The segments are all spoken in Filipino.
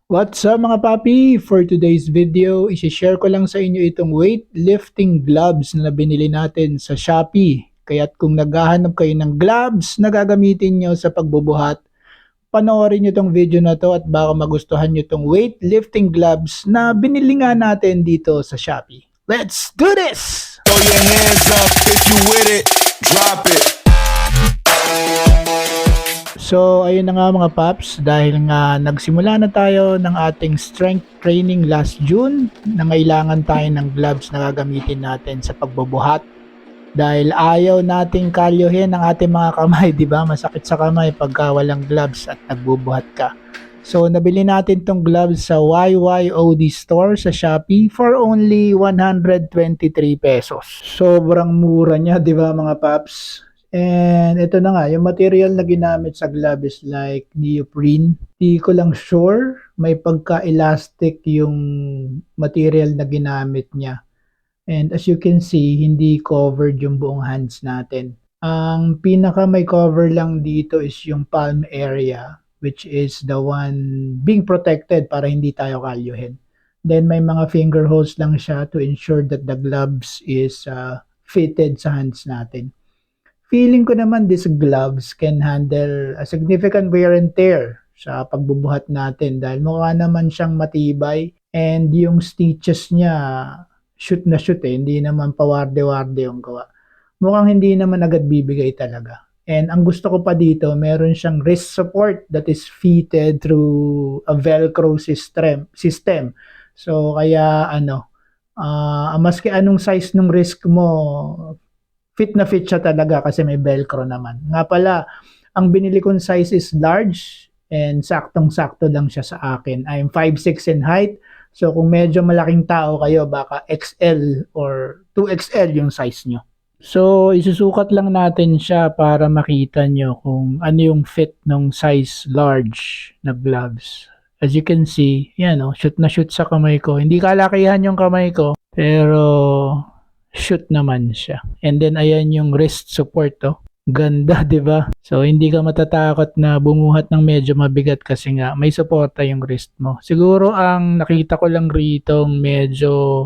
What's up mga papi? For today's video, isi-share ko lang sa inyo itong weightlifting gloves na binili natin sa Shopee. Kaya't kung naghahanap kayo ng gloves na gagamitin nyo sa pagbubuhat, panoorin nyo tong video na to at baka magustuhan nyo tong weightlifting gloves na binili nga natin dito sa Shopee. Let's do this! Throw your hands up if you with it. Drop it. So, ayun na nga mga paps, dahil nga nagsimula na tayo ng ating strength training last June, nangailangan tayo ng gloves na gagamitin natin sa pagbubuhat. Dahil ayaw nating kalyohin ang ating mga kamay, di ba? Masakit sa kamay pagka walang gloves at nagbubuhat ka. So, nabili natin tong gloves sa YYOD store sa Shopee for only 123 pesos. Sobrang mura niya, di ba mga paps? And ito na nga, yung material na ginamit sa glove is like neoprene. Di ko lang sure, may pagka-elastic yung material na ginamit niya. And as you can see, hindi covered yung buong hands natin. Ang pinaka may cover lang dito is yung palm area, which is the one being protected para hindi tayo kalyuhin. Then may mga finger holes lang siya to ensure that the gloves is fitted sa hands natin. Feeling ko naman these gloves can handle a significant wear and tear sa pagbubuhat natin dahil mukha naman siyang matibay and yung stitches niya shoot na shoot hindi naman pawarde-warde yung gawa. Mukhang hindi naman agad bibigay talaga. And ang gusto ko pa dito, meron siyang wrist support that is fitted through a velcro system. So kaya maski anong size ng wrist mo, fit na fit siya talaga kasi may velcro naman. Nga pala, ang binili kong size is large and saktong-sakto lang siya sa akin. I'm 5'6" in height. So kung medyo malaking tao kayo, baka XL or 2XL yung size nyo. So isusukat lang natin siya para makita nyo kung ano yung fit ng size large na gloves. As you can see, yan shoot na shoot sa kamay ko. Hindi kalakihan yung kamay ko, pero shoot naman siya. And then ayan yung wrist support Ganda, 'di ba? So hindi ka matatakot na bumuhat ng medyo mabigat kasi nga may suporta yung wrist mo. Siguro ang nakita ko lang rito medyo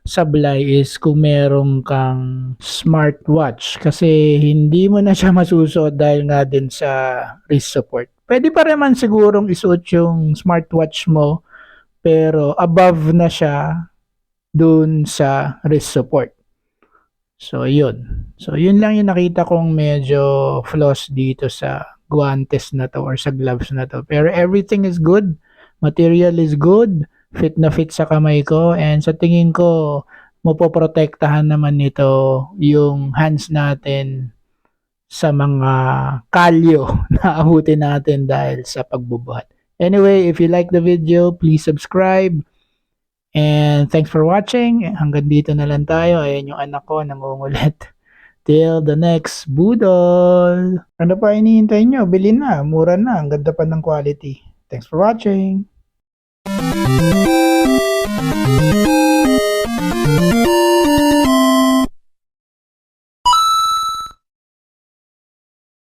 sablay is kung meron kang smartwatch kasi hindi mo na siya masusuot dahil nga din sa wrist support. Pwede pa rin man sigurong isuot yung smartwatch mo pero above na siya dun sa wrist support. So, yun. So, yun lang yung nakita kong medyo flaws dito sa guantes na to or sa gloves na to. Pero everything is good. Material is good. Fit na fit sa kamay ko. And sa tingin ko, mapoprotektahan naman nito yung hands natin sa mga kalyo na abutin natin dahil sa pagbubuhat. Anyway, if you like the video, please subscribe. And thanks for watching. Hanggang dito na lang tayo. Ayan yung anak ko nangungulit. Till the next budol. Ano pa hinihintay nyo? Bilhin na. Mura na. Ang ganda pa ng quality. Thanks for watching.